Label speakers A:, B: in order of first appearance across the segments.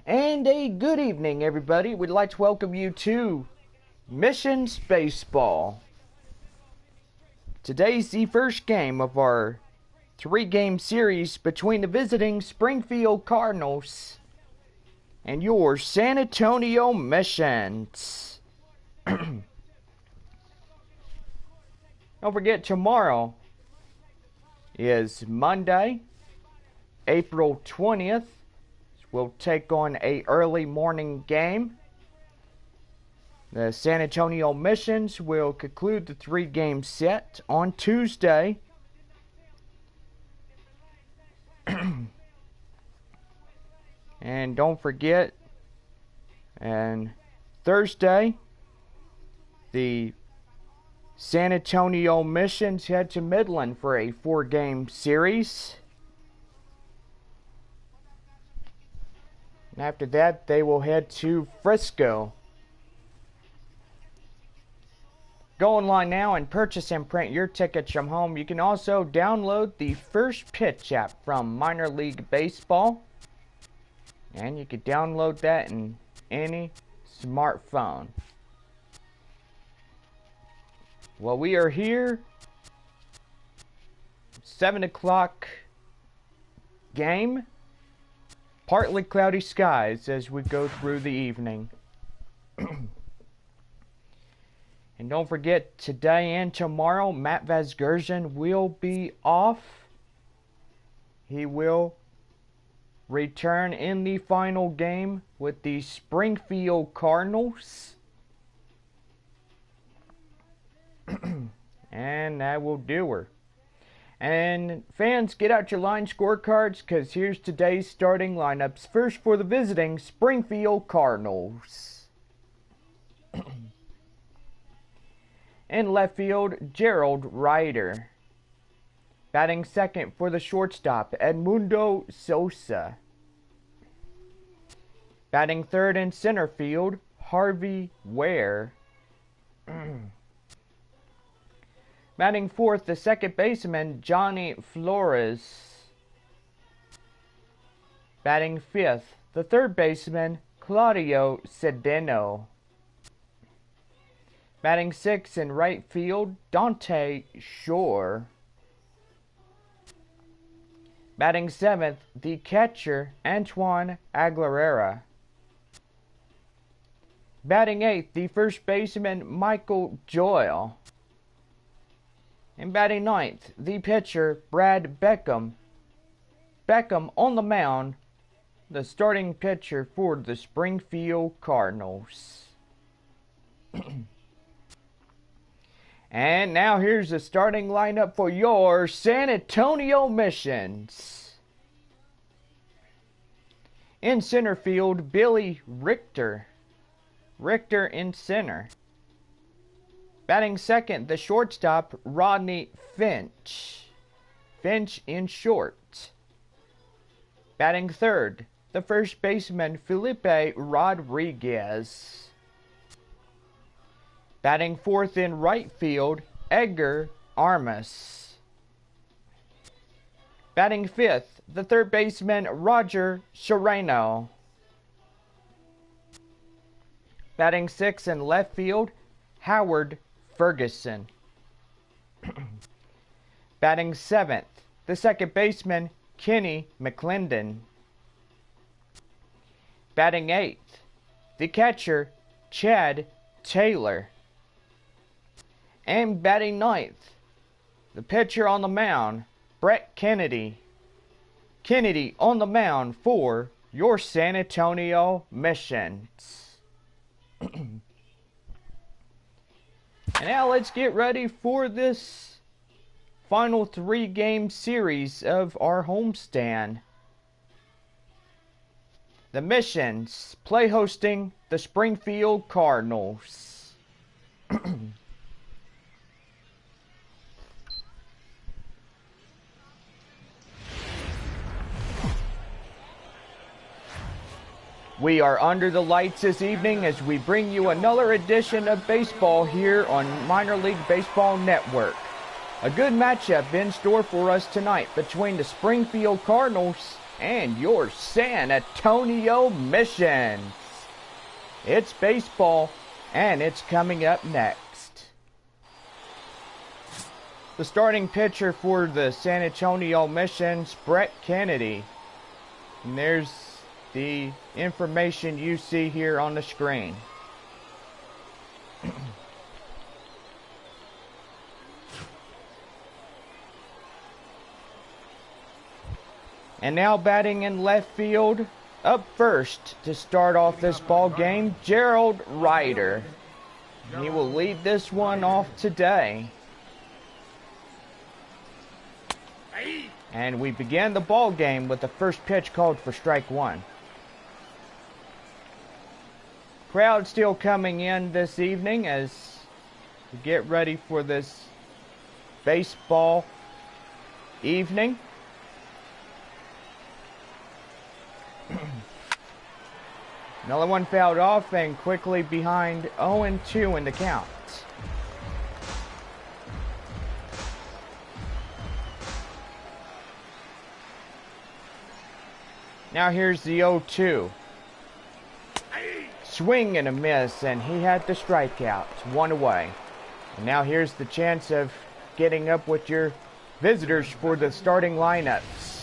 A: And a good evening, everybody. We'd like to welcome you to Missions Baseball. Today's the first game of our 3-game series between the visiting Springfield Cardinals and your San Antonio Missions. Don't forget, tomorrow is Monday, April 20th. We'll take on a early morning game. The San Antonio Missions will conclude the 3-game set on Tuesday. And don't forget, and Thursday, the San Antonio Missions head to Midland for a 4-game series. And after that, they will head to Frisco. Go online now and purchase and print your tickets from home. You can also download the First Pitch app from Minor League Baseball. And you can download that in any smartphone. Well, we are here. 7 o'clock game. Partly cloudy skies as we go through the evening. And don't forget, today and tomorrow, Matt Vasgersian will be off. He will return in the final game with the Springfield Cardinals. And that will do her. And fans, get out your line scorecards, because here's today's starting lineups. First, for the visiting Springfield Cardinals. In left field, Gerald Ryder. Batting second for the shortstop, Edmundo Sosa. Batting third in center field, Harvey Ware. Batting fourth, the second baseman, Johnny Flores. Batting fifth, the third baseman, Claudio Cedeno. Batting sixth in right field, Dante Shore. Batting seventh, the catcher, Antoine Aguilera. Batting eighth, the first baseman, Michael Joyle. And batting ninth, the pitcher, Brad Beckham. Beckham on the mound, the starting pitcher for the Springfield Cardinals. And now here's the starting lineup for your San Antonio Missions. In center field, Billy Richter. Richter in center. Batting second, the shortstop, Rodney Finch. Finch in short. Batting third, the first baseman, Felipe Rodriguez. Batting fourth in right field, Edgar Armas. Batting fifth, the third baseman, Roger Serrano. Batting sixth in left field, Howard Ferguson. Batting seventh, the second baseman, Kenny McClendon. Batting eighth, the catcher, Chad Taylor. And batting ninth, the pitcher on the mound, Brett Kennedy. Kennedy on the mound for your San Antonio Missions. And now let's get ready for this final 3-game series of our homestand. The Missions play hosting the Springfield Cardinals. We are under the lights this evening as we bring you another edition of baseball here on Minor League Baseball Network. A good matchup in store for us tonight between the Springfield Cardinals and your San Antonio Missions. It's baseball, and it's coming up next. The starting pitcher for the San Antonio Missions, Brett Kennedy. And there's the information you see here on the screen. And now batting in left field, up first to start off this ball game, Gerald Ryder. He will lead this one off today. And we begin the ball game with the first pitch called for strike one. Crowd still coming in this evening as we get ready for this baseball evening. Another one fouled off and quickly behind 0-2 in the count. Now here's the 0-2. Swing and a miss, and he had the strikeout. One away. And now here's the chance of getting up with your visitors for the starting lineups.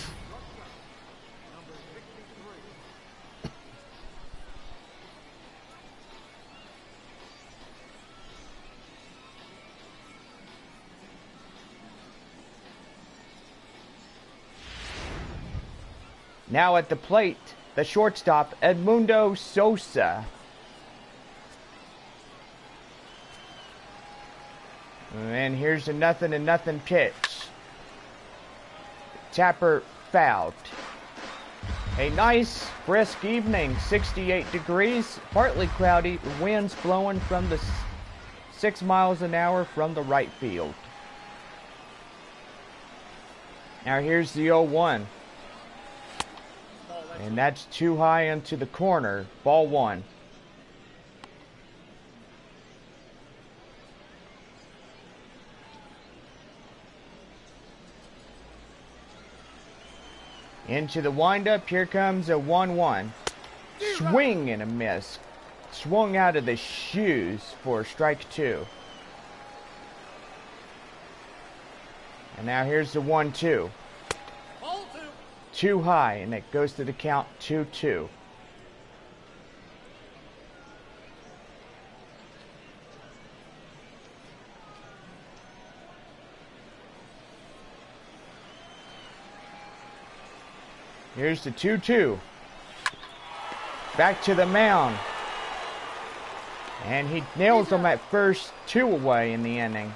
A: Now at the plate, the shortstop, Edmundo Sosa. And here's a 0-0 pitch. Tapper fouled. A nice, brisk evening, 68 degrees, partly cloudy, winds blowing from the 6 miles an hour from the right field. Now here's the 0-1. And that's too high into the corner. Ball one. Into the windup. Here comes a 1-1. Swing and a miss. Swung out of the shoes for strike two. And now here's the 1-2. Too high, and it goes to the count 2-2. Here's the 2-2. Back to the mound. And he nails them at first, 2 away in the inning.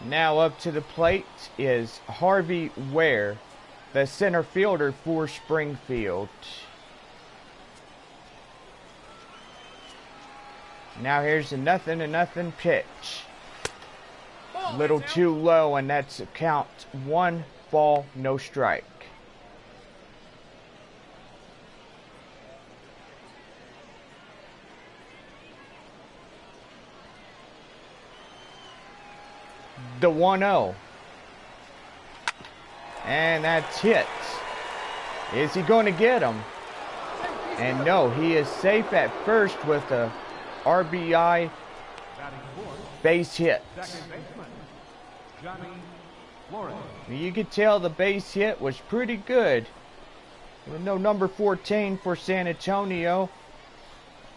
A: Now up to the plate is Harvey Ware, the center fielder for Springfield. Now here's a 0-0 pitch. A little too low, and that's a count 1 ball, no strike. The 1-0. And that's hit. Is he going to get him? And no, he is safe at first with a RBI base hit. You could tell the base hit was pretty good. Even though number 14 for San Antonio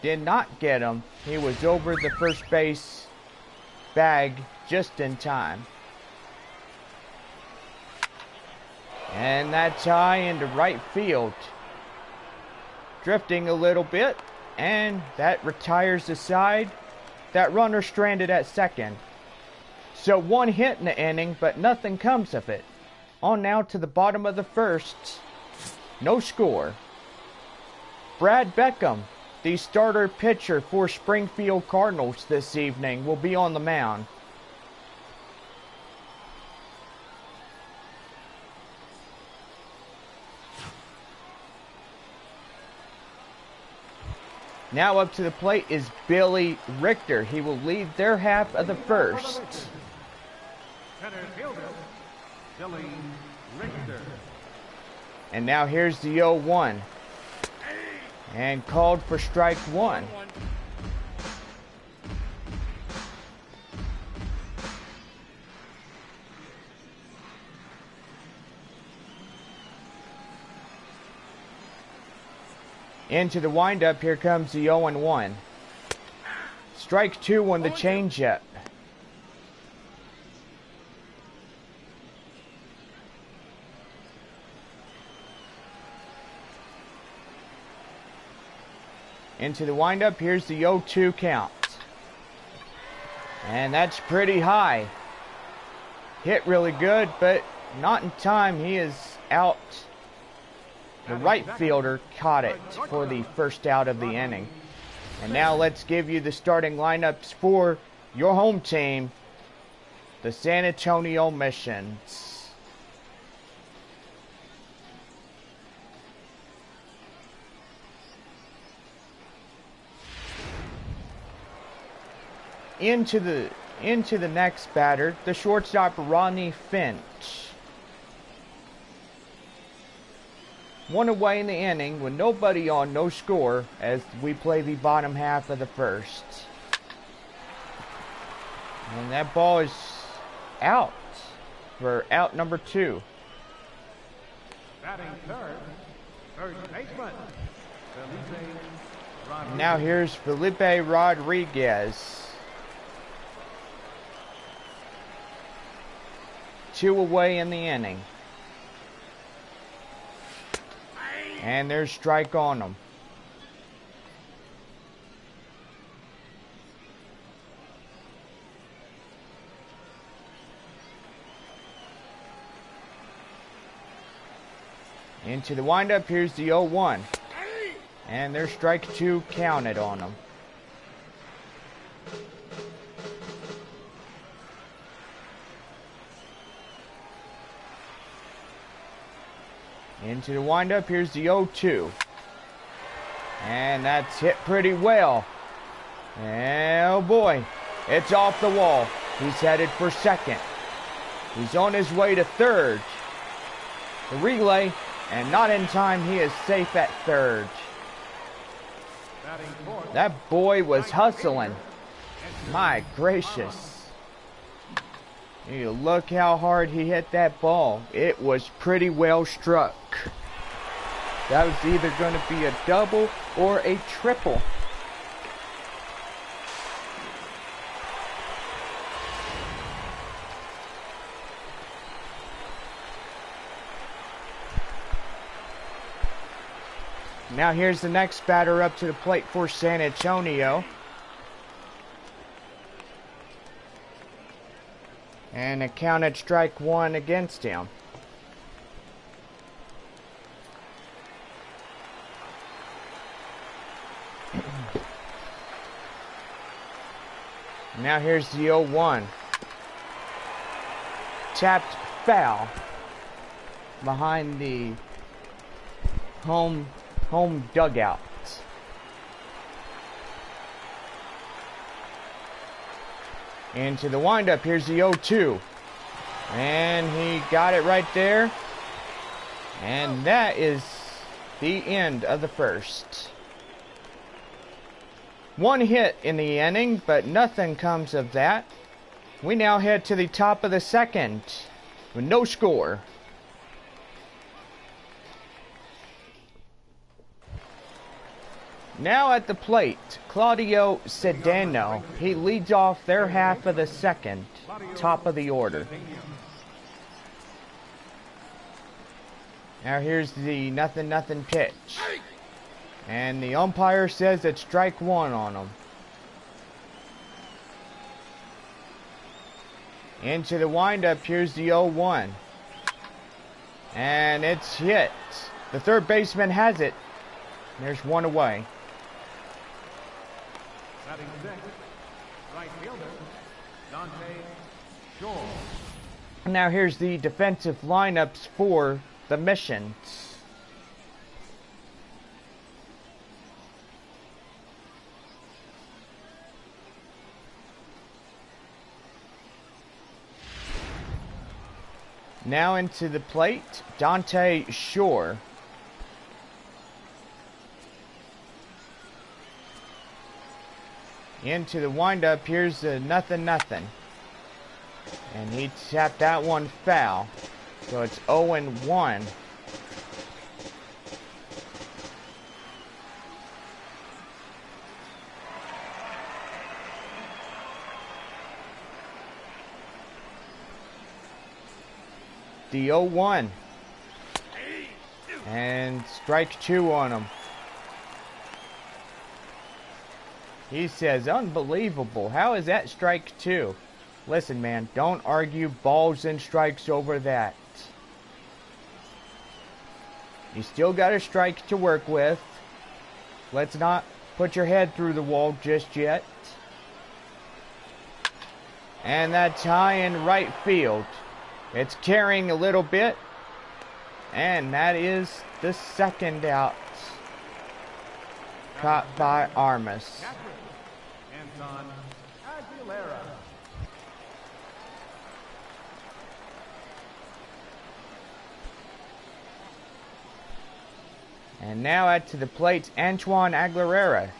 A: did not get him, he was over the first base bag just in time. And that's high into right field. Drifting a little bit, and that retires the side. That runner stranded at second. So 1 hit in the inning, but nothing comes of it. On now to the bottom of the first. No score. Brad Beckham, the starter pitcher for Springfield Cardinals this evening, will be on the mound. Now up to the plate is Billy Richter. He will lead their half of the first.
B: Center fielder, Billy Richter.
A: And now here's the 0-1. And called for strike one. Into the windup, here comes the 0-1. Strike two on the changeup. Into the windup, here's the 0-2 count. And that's pretty high. Hit really good, but not in time. He is out. The right fielder caught it for the first out of the inning. And now let's give you the starting lineups for your home team, the San Antonio Missions. Into the next batter, the shortstop Ronnie Finch. One away in the inning with nobody on, no score, as we play the bottom half of the first. And that ball is out for out number 2.
B: Batting third baseman, Felipe Rodriguez.
A: Now here's Felipe Rodriguez. 2 away in the inning. And there's strike on them. Into the windup, here's the 0-1. And there's strike 2 counted on them. Into the windup, here's the 0-2. And that's hit pretty well. Oh boy, it's off the wall. He's headed for second. He's on his way to third. The relay, and not in time, he is safe at third. That boy was hustling. My gracious. You look how hard he hit that ball. It was pretty well struck. That was either going to be a double or a triple. Now here's the next batter up to the plate for San Antonio. And it counted strike 1 against him. Now here's the 0-1. Tapped foul behind the home dugout. Into the windup, here's the 0-2. And he got it right there. And that is the end of the first. 1 hit in the inning, but nothing comes of that. We now head to the top of the second with no score. Now at the plate, Claudio Sedano. He leads off their half of the second, top of the order. Now here's the nothing pitch. And the umpire says it's strike 1 on him. Into the windup, here's the 0-1. And it's hit. The third baseman has it. There's 1 away.
B: Batting sixth, right fielder, Dante Shore.
A: Now here's the defensive lineups for the Missions. Now into the plate, Dante Shore. Into the windup, here's the nothing. And he tapped that one foul. So it's 0-1. The 0-1. And strike 2 on him. He says, unbelievable. How is that strike 2? Listen, man, don't argue balls and strikes over that. You still got a strike to work with. Let's not put your head through the wall just yet. And that's high in right field. It's carrying a little bit. And that is the second out. Caught by Armas.
B: Anton Aguilera.
A: And now out to the plate, Antoine Aguilera.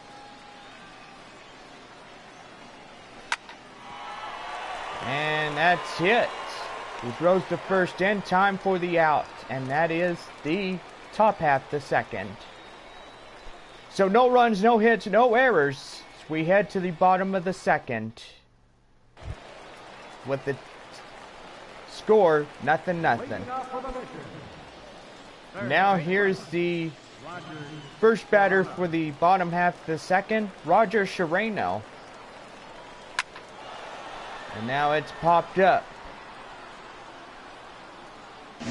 A: And that's it. He throws the first in, time for the out. And that is the top half, the second. So no runs, no hits, no errors. We head to the bottom of the second. With the score, nothing. Now here's the first batter for the bottom half of the second, Roger Chireno. And now it's popped up.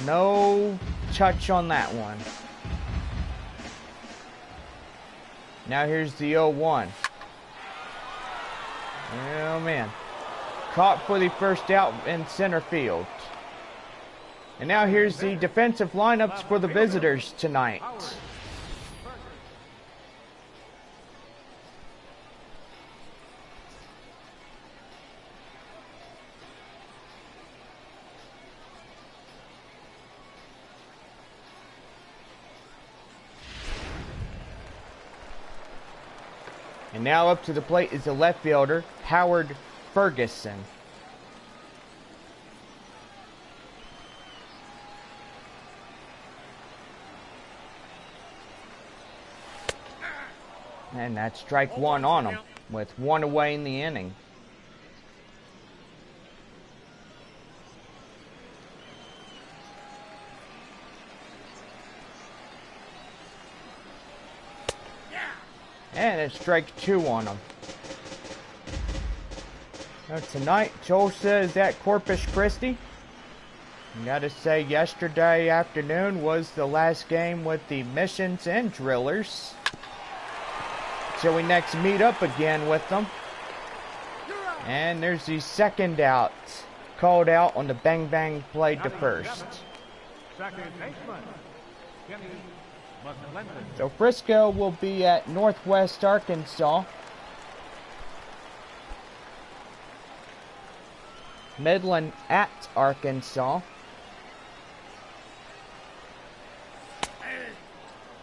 A: No touch on that one. Now here's the 0-1. Oh man. Caught for the first out in center field. And now here's the defensive lineups for the visitors tonight. And now up to the plate is the left fielder, Howard Ferguson. And that's strike 1 on him, with 1 away in the inning. And it's strike 2 on him. Now tonight, Tulsa is at Corpus Christi. I gotta say, yesterday afternoon was the last game with the Missions and Drillers. So we next meet up again with them. And there's the second out. Called out on the bang play to first.
B: Second baseman, Kenny McClendon.
A: So Frisco will be at Northwest Arkansas. Midland at Arkansas.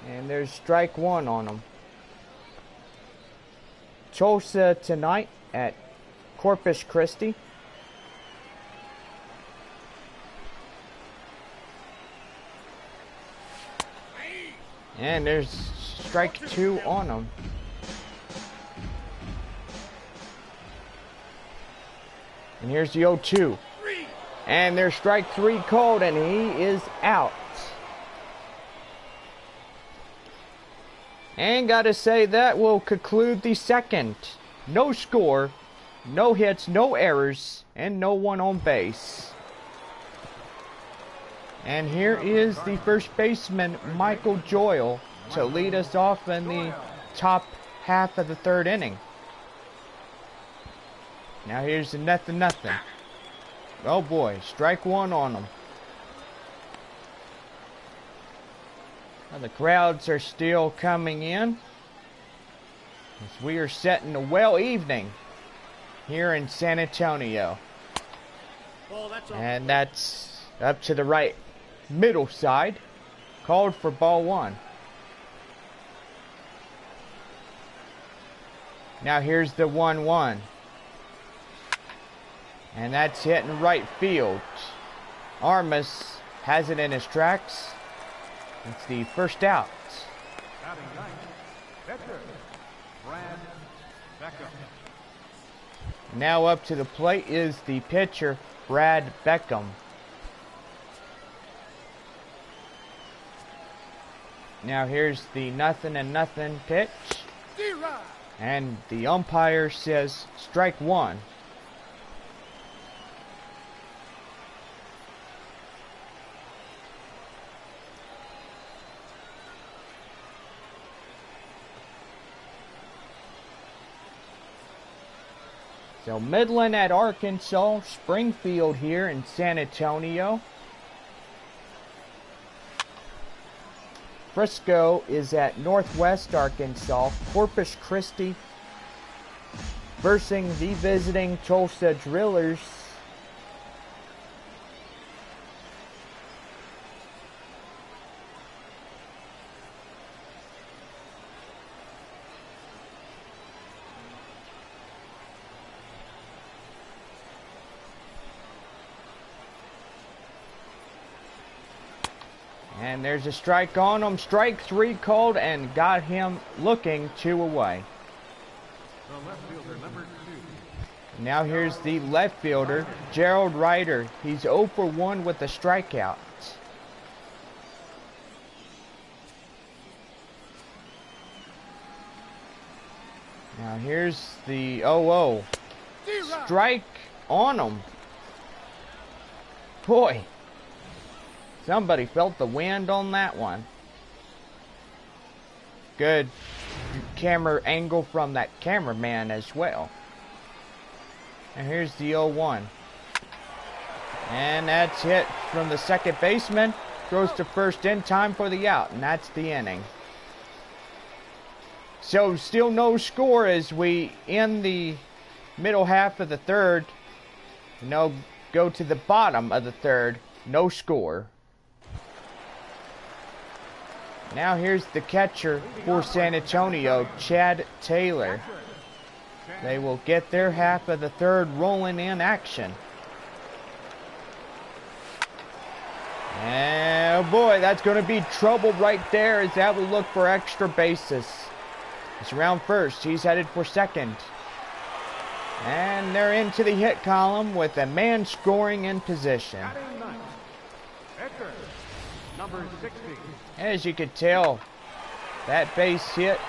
A: And there's strike 1 on them. Tulsa tonight at Corpus Christi. And there's strike 2 on them. And here's the 0-2. And there's strike 3 called, and he is out. And gotta say, that will conclude the second. No score, no hits, no errors, and no one on base. And here is the first baseman, Michael Joyle, to lead us off in the top half of the third inning. Now here's the nothing. Oh boy, strike 1 on him. Now the crowds are still coming in as we are setting a well evening here in San Antonio. And that's up to the right middle side, called for ball 1. Now here's the 1-1. And that's hit in right field. Armas has it in his tracks. It's the first out.
B: Batting ninth, pitcher, Brad Beckham.
A: Now up to the plate is the pitcher, Brad Beckham. Now here's the 0-0 pitch. And the umpire says strike 1. So Midland at Arkansas, Springfield here in San Antonio. Frisco is at Northwest Arkansas, Corpus Christi versus the visiting Tulsa Drillers. And there's a strike on him. Strike 3 called and got him looking 2 away.
B: The left fielder, number 2.
A: Now here's the left fielder, Gerald Ryder. He's 0 for 1 with a strikeout. Now here's the 0-0. Strike on him. Boy. Somebody felt the wind on that one. Good camera angle from that cameraman as well. And here's the 0-1. And that's hit from the second baseman. Throws to first in time for the out. And that's the inning. So still no score as we end the middle half of the third. Now go to the bottom of the third. No score. Now here's the catcher for San Antonio, Chad Taylor. They will get their half of the third rolling in action. And oh boy, that's going to be trouble right there as that will look for extra bases. It's around first. He's headed for second. And they're into the hit column with a man scoring in position.
B: Batting ninth, pitcher, number 60.
A: As you could tell, that base hit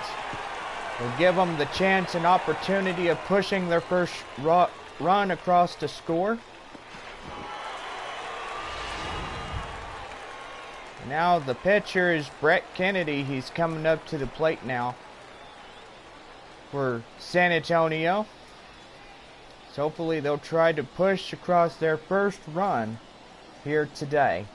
A: will give them the chance and opportunity of pushing their first run across the score. Now the pitcher is Brett Kennedy. He's coming up to the plate now for San Antonio. So hopefully they'll try to push across their first run here today.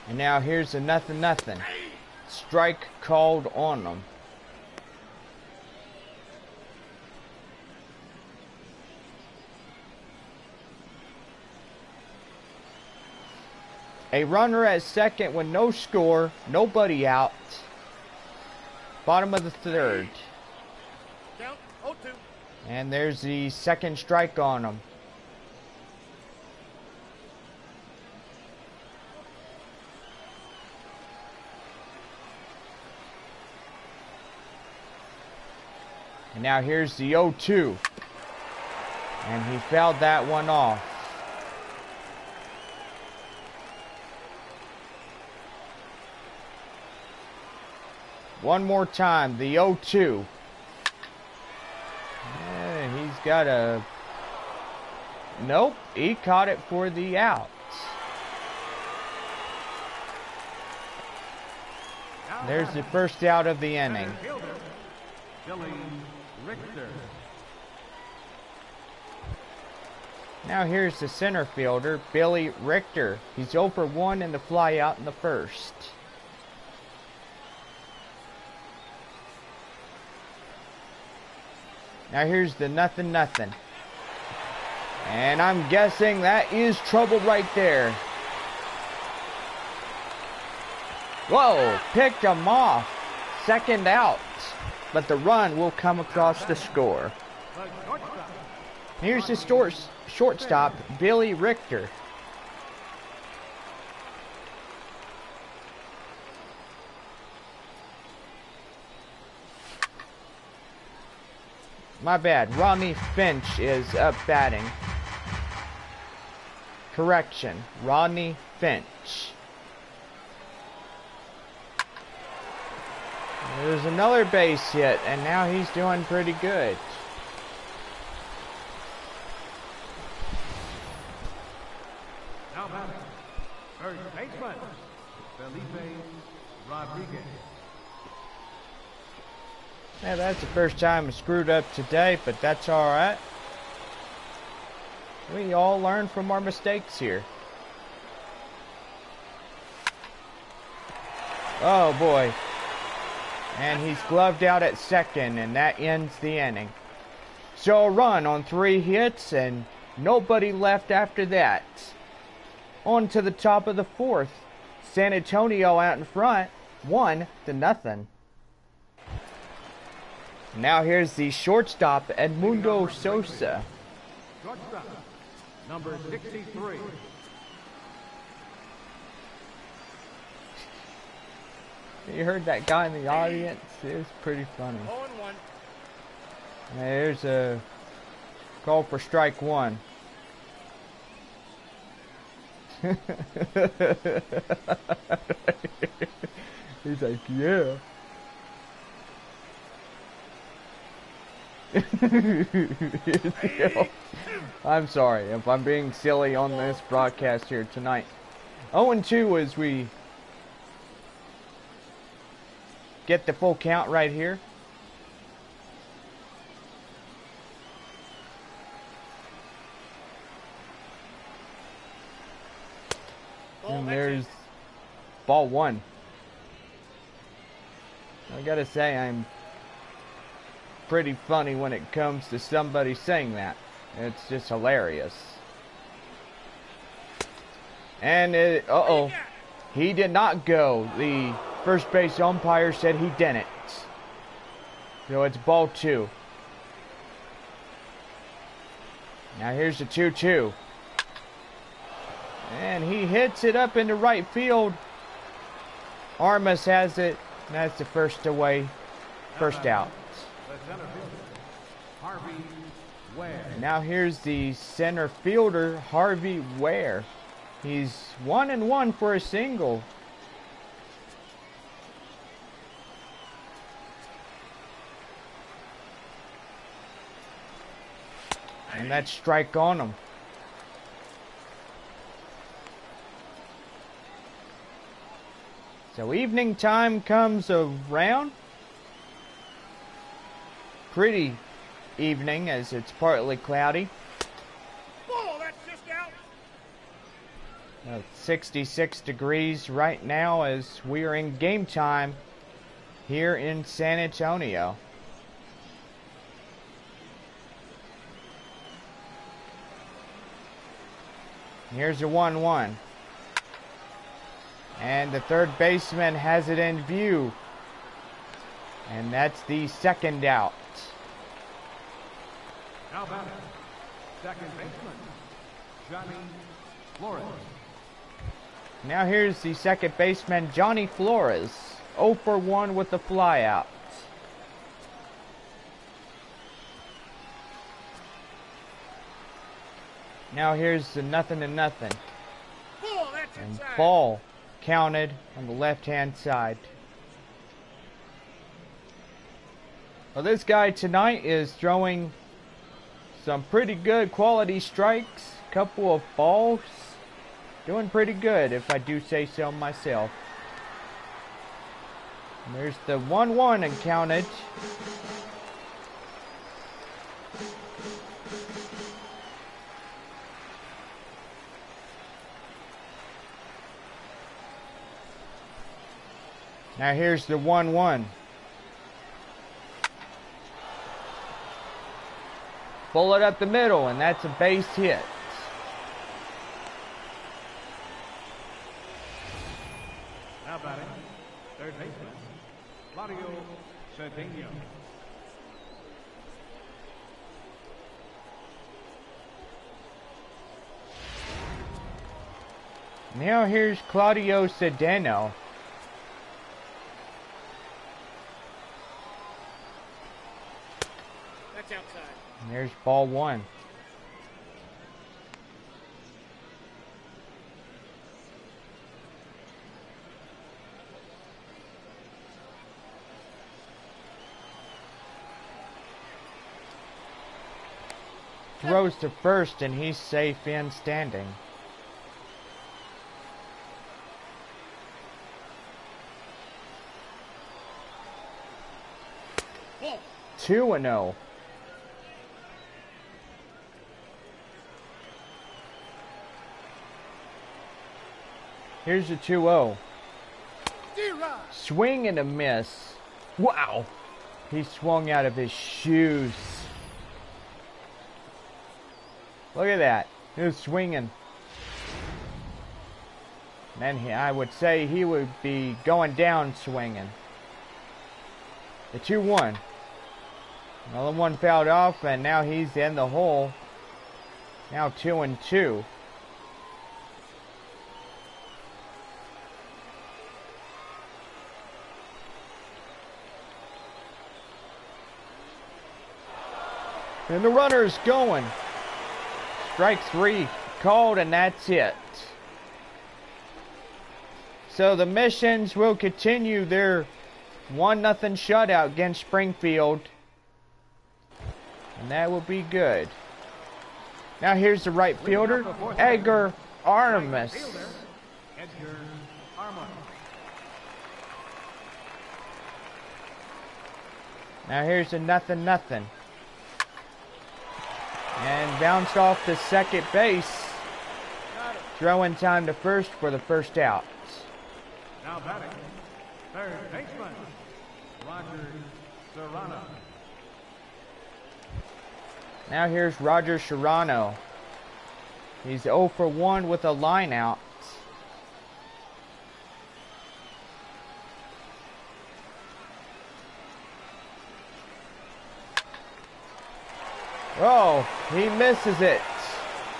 A: And now here's a 0-0. Strike called on them. A runner at second with no score, nobody out. Bottom of the third.
B: Count 0-2.
A: And there's the second strike on them. And now here's the 0-2. And he fouled that one off. One more time, the 0-2. Yeah, he's got a... Nope, he caught it for the out. There's the first out of the inning.
B: Billy Richter.
A: Now here's the center fielder, Billy Richter. He's 0 for 1 in the fly out in the first. Now here's the nothing. And I'm guessing that is trouble right there. Whoa, picked him off. Second out. But the run will come across the score. Here's the shortstop, Billy Richter. My bad. Rodney Finch is up batting. Correction. Rodney Finch. There's another base hit, and now he's doing pretty good.
B: Now batting, first baseman, Felipe Rodriguez.
A: Yeah, that's the first time I screwed up today, but that's alright. We all learn from our mistakes here. Oh boy. And he's gloved out at second, and that ends the inning. So a run on 3 hits, and nobody left after that. On to the top of the 4th. San Antonio out in front, 1-0. Now here's the shortstop, Edmundo Sosa.
B: Shortstop, number 63.
A: You heard that guy in the audience? It was pretty funny.
B: 0-1.
A: There's a call for strike 1. He's like, yeah. I'm sorry if I'm being silly on this broadcast here tonight. 0-2 as we get the full count right here. And there's ball 1. I gotta say, I'm pretty funny when it comes to somebody saying that. It's just hilarious. And uh-oh. He did not go. The first base umpire said he didn't. So it's ball 2. Now here's the 2-2. And he hits it up into right field. Armas has it. That's the first out.
B: Harvey Ware.
A: Now here's the center fielder, Harvey Ware. He's 1-1 for a single. And that's strike on him. So evening time comes around. Pretty evening as it's partly cloudy.
B: Whoa, that's just out.
A: 66 degrees right now as we are in game time here in San Antonio. Here's a 1-1. And the third baseman has it in view. And that's the second out.
B: Now batting, second baseman, Johnny Flores.
A: Now here's the second baseman, Johnny Flores. 0 for 1 with the flyout. Now here's the 0-0.
B: Oh, that's
A: And
B: inside.
A: ball counted on the left-hand side. Well, this guy tonight is throwing some pretty good quality strikes. Couple of balls. Doing pretty good, if I do say so myself. And there's the 1-1 and counted. Now here's the 1-1. bullet up the middle, and that's a base hit.
B: Now batting, third baseman, Claudio Cedeno.
A: Now here's Claudio Cedeno.
B: That's outside.
A: And there's ball one. Throws to first, and he's safe in standing.
B: Ball.
A: 2-0. Here's the 2-0. Swing and a miss. Wow. He swung out of his shoes. Look at that. He was swinging. And I would say he would be going down swinging. The 2-1. Another one fouled off, and now he's in the hole. Now 2-2. And the runner's going. Strike three called, and that's it. So the Missions will continue their 1-0 shutout against Springfield. And that will be good. Now here's the right fielder, Edgar Armas.
B: Edgar Armas.
A: Now here's the 0-0. And bounced off to second base. Throwing time to first for the first out.
B: Now batting, third baseman, Roger Serrano.
A: Now here's Roger Serrano. He's 0 for 1 with a line out. Oh, he misses it.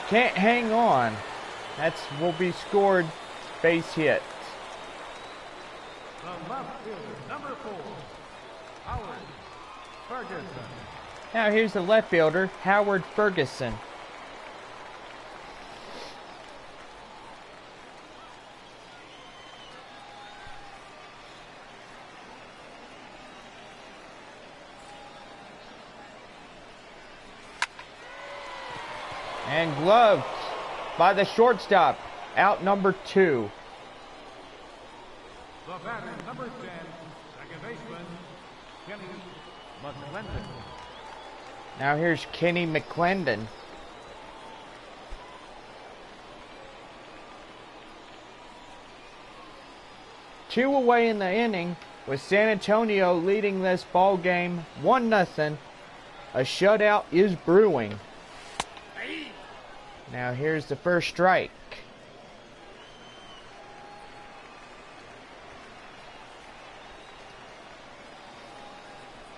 A: Can't hang on. That's will be scored base hit.
B: The left fielder, number 4, Howard Ferguson.
A: Now here's the left fielder, Howard Ferguson. And gloved by the shortstop, out number 2.
B: The batter, number 10, second baseman, Kenny McClendon.
A: Now here's Kenny McClendon. Two away in the inning, with San Antonio leading this ball game 1-0. A shutout is brewing. Now here's the first strike.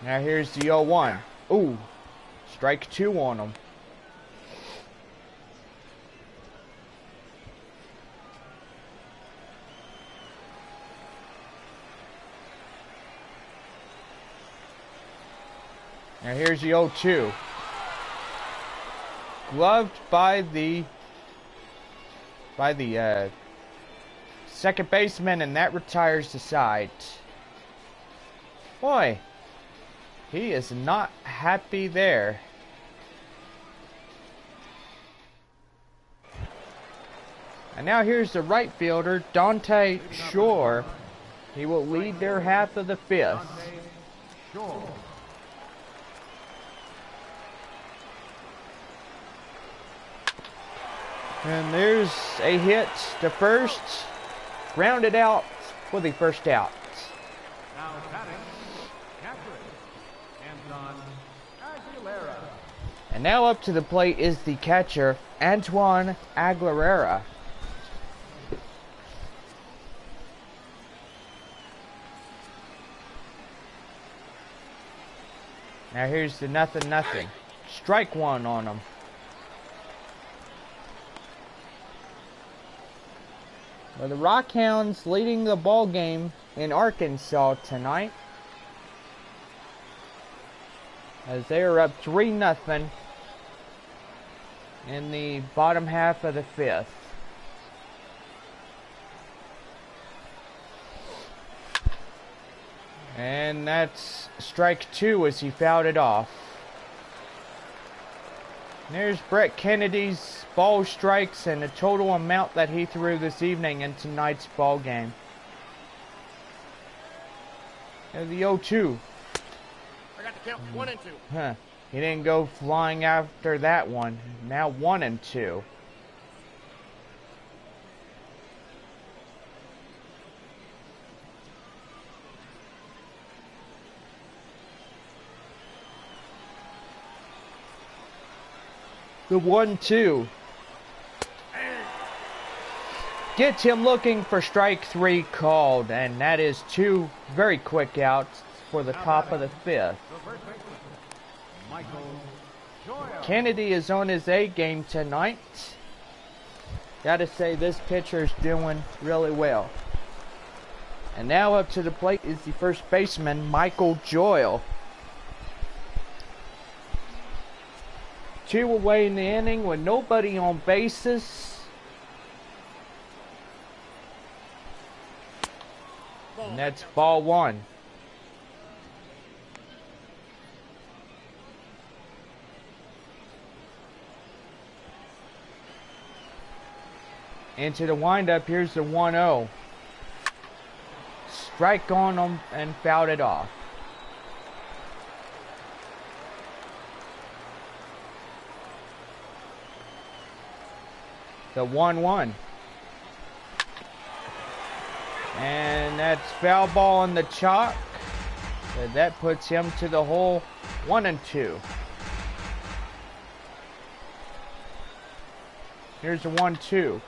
A: Now here's the 0-1. Ooh, strike 2 on him. Now here's the 0-2. Gloved by the second baseman, and that retires the side. Boy, he is not happy there. And now here's the right fielder, Dante Shore. He will lead their half of the fifth.
B: Sure.
A: And there's a hit to first, grounded out for the first out.
B: Now batting, Catherine Anton Aguilera.
A: And now up to the plate is the catcher, Antoine Aguilera. Now here's the nothing. Strike one on him. Well, the Rockhounds leading the ball game in Arkansas tonight, as they are up 3-0 in the bottom half of the fifth. And that's strike two as he fouled it off. And there's Brett Kennedy's ball strikes and the total amount that he threw this evening in tonight's ball game. And the 0-2.
C: I got the count 1 and 2.
A: Huh. He didn't go flying after that one. Now 1 and 2. The 1-2 gets him looking for strike three called, and that is two very quick outs for the top of the fifth. Kennedy is on his A game tonight. Gotta say, this pitcher's doing really well. And now up to the plate is the first baseman, Michael Joyle. 2 away in the inning with nobody on bases. And that's ball one. Into the windup, here's the 1-0. Strike on him and fouled it off. The 1-1. And that's foul ball on the chalk. So that puts him to the hole 1 and 2. Here's the 1-2.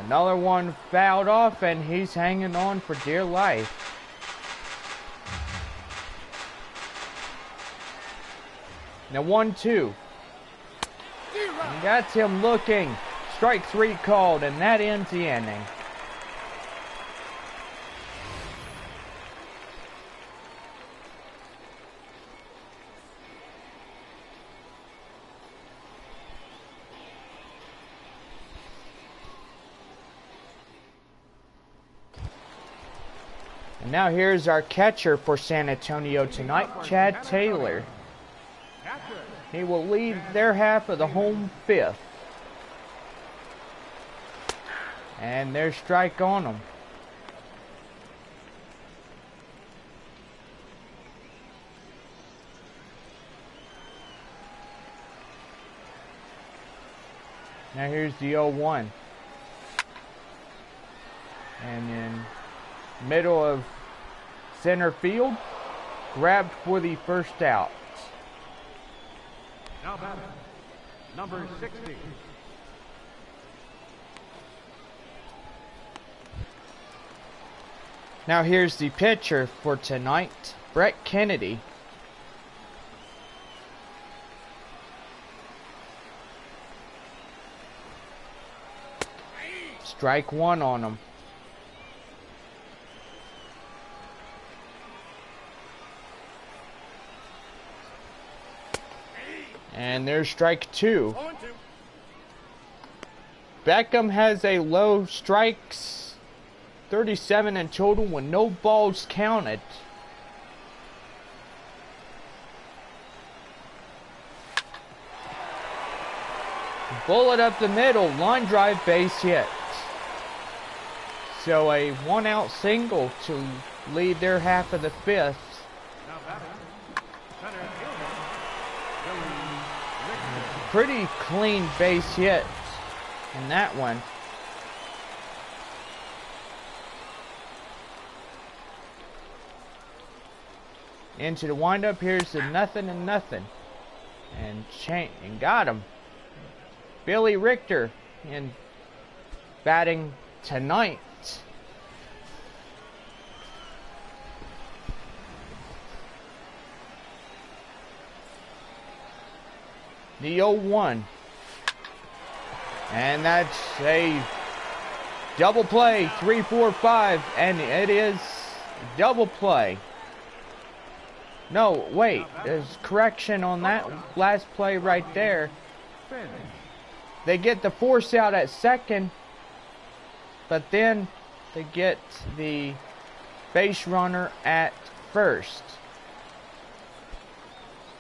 A: Another one fouled off, and he's hanging on for dear life. Now 1-2. And that's him looking. Strike three called, and that ends the inning. And now here's our catcher for San Antonio tonight, Chad Taylor. He will lead their half of the home fifth. And there's strike on him. Now here's the 0-1. And in middle of center field, grabbed for the first out.
B: Now batting, number 60.
A: Now here's the pitcher for tonight, Brett Kennedy. Strike one on him. And there's strike two. Beckham has a low strikes, 37 in total with no balls counted. Bullet up the middle, line drive, base hit. So a 1-out single to lead their half of the fifth. Pretty clean base hit in that one. Into the windup, here's the 0-0. and got him. Billy Richter in batting tonight. The 0-1. And that's a double play, 3-4-5, and it is double play. No, wait, there's correction on that last play right there. They get the force out at second, but then they get the base runner at first.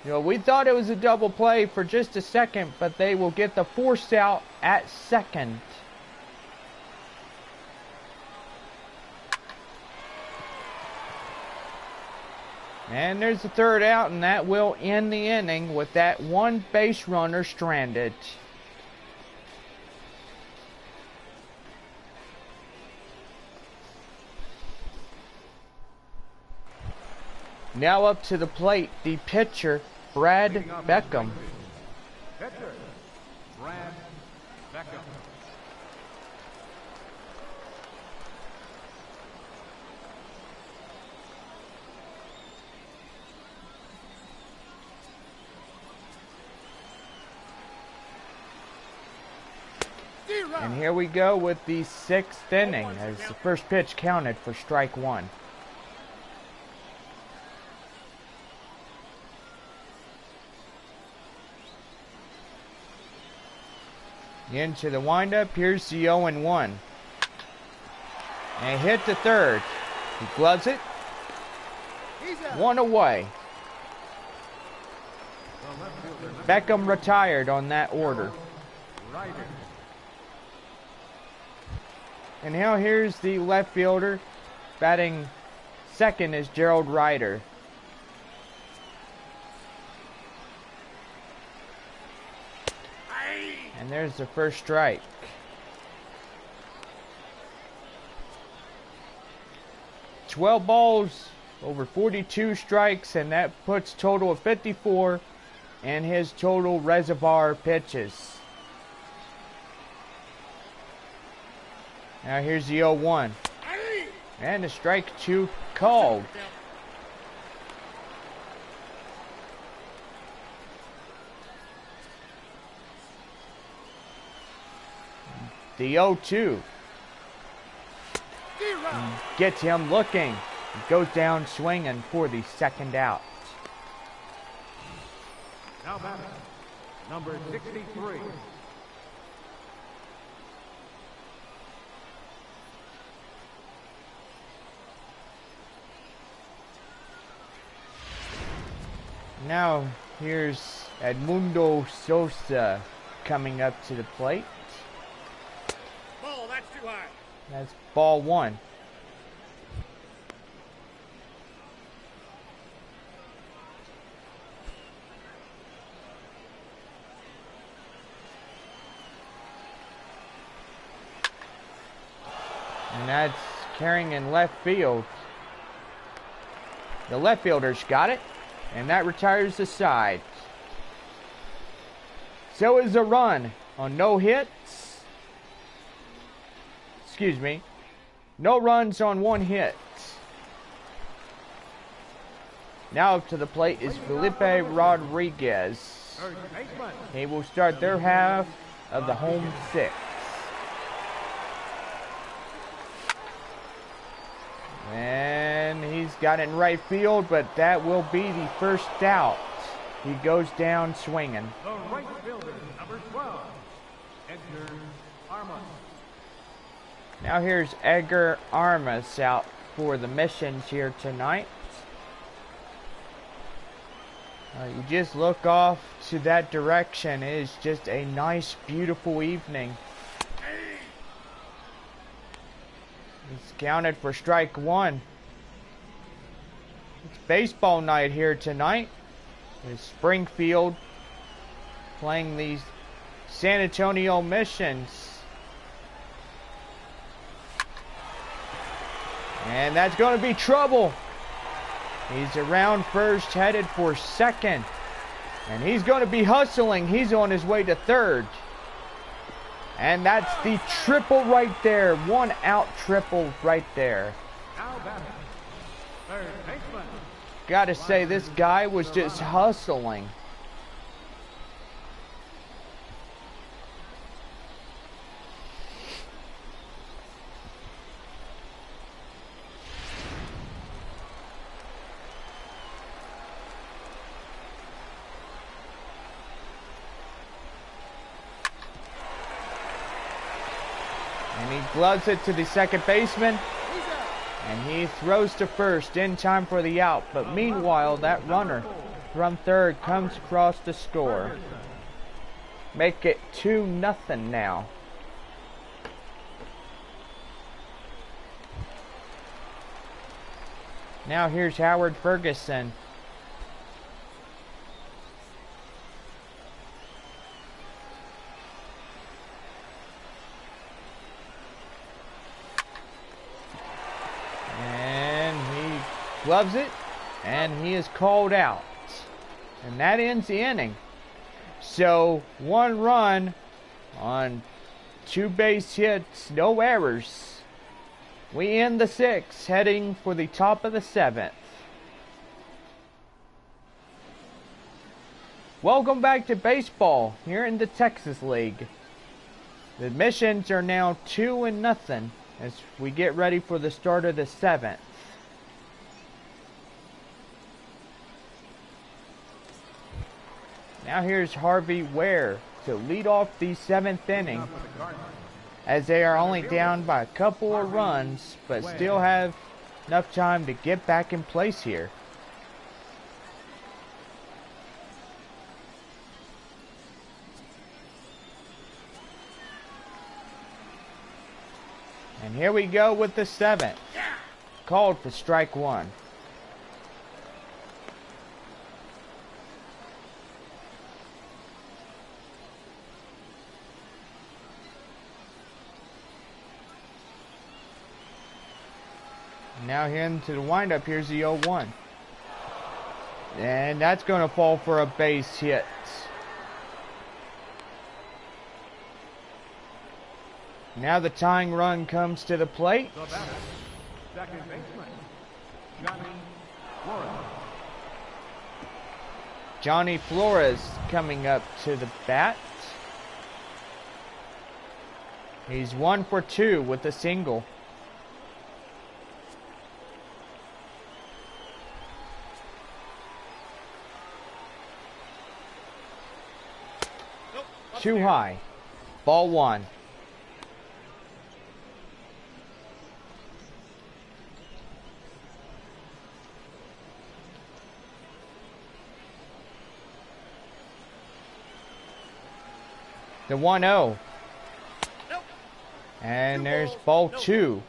A: You know, we thought it was a double play for just a second, but they will get the force out at second. And there's the third out, and that will end the inning with that one base runner stranded. Now up to the plate, the pitcher, Brad Beckham.
B: Pitcher, Brad Beckham.
A: And here we go with the sixth inning as the first pitch counted for strike one. Into the windup, here's the 0-1. And hit to third. He gloves it. One away. Beckham retired on that order. And now here's the left fielder. Batting second is Gerald Ryder. And there's the first strike. "12 balls, over 42 strikes, and that puts total of 54 in his total reservoir pitches. Now here's the 0-1. And the strike two called. The 0-2. Gets him looking. Goes down swinging for the second out.
B: Now batting, number 63.
A: Now here's Edmundo Sosa coming up to the plate.
C: Ball, that's too high.
A: That's ball one. And that's carrying in left field. The left fielder's got it, and that retires the side. So is a run on no hits. Excuse me. No runs on one hit. Now up to the plate is Felipe Rodriguez. He will start their half of the home six. And he's got it in right field, but that will be the first out. He goes down swinging.
B: The right fielder, number 12, Edgar Armas.
A: Now here's Edgar Armas out for the Missions here tonight. You just look off to that direction. It is just a nice, beautiful evening. It's counted for strike one. It's baseball night here tonight. It's Springfield playing these San Antonio Missions. And that's going to be trouble. He's around first, headed for second. And he's going to be hustling. He's on his way to third. And that's the triple right there. 1 out triple right there.
B: Now batting, third baseman.
A: Gotta say, this guy was just hustling. And he gloves it to the second baseman. And he throws to first in time for the out. But meanwhile, that runner from third comes across to score. Make it 2-0 now. Now here's Howard Ferguson. Gloves it, and he is called out. And that ends the inning. So, 1 run on 2 base hits, no errors. We end the 6th, heading for the top of the 7th. Welcome back to baseball here in the Texas League. The admissions are now 2-0 as we get ready for the start of the 7th. Now here's Harvey Ware to lead off the 7th inning, as they are only down by a couple of runs, but still have enough time to get back in place here. And here we go with the 7th, called for strike 1. Now here into the windup, here's the 0-1. And that's going to fall for a base hit. Now the tying run comes to the plate.
B: The batter, second baseman, Johnny Flores.
A: Johnny Flores coming up to the bat. He's 1 for 2 with a single. Too high. Ball 1. The 1-0. And there's ball 2.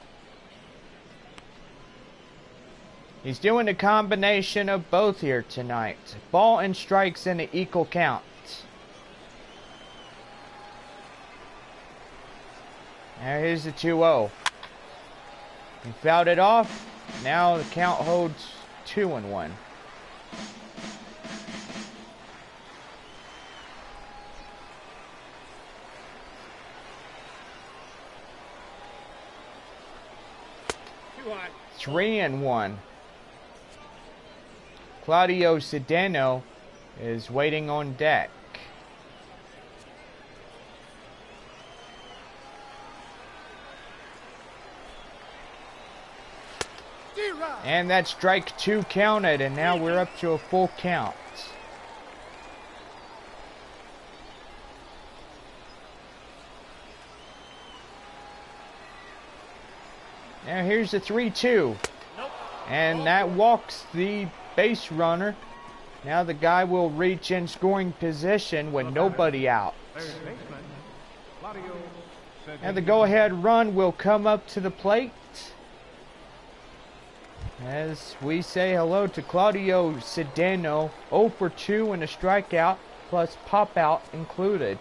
A: He's doing a combination of both here tonight. Ball and strikes in an equal count. Now here's the 2-0. He fouled it off. Now the count holds 2-1.
C: Too high.
A: 3-1. Claudio Cedeno is waiting on deck. And that strike 2 counted, and now we're up to a full count. Now here's the 3-2. And that walks the base runner. Now the guy will reach in scoring position with nobody out. And the go-ahead run will come up to the plate, as we say hello to Claudio Cedeno. 0 for 2 and a strikeout, plus pop-out included.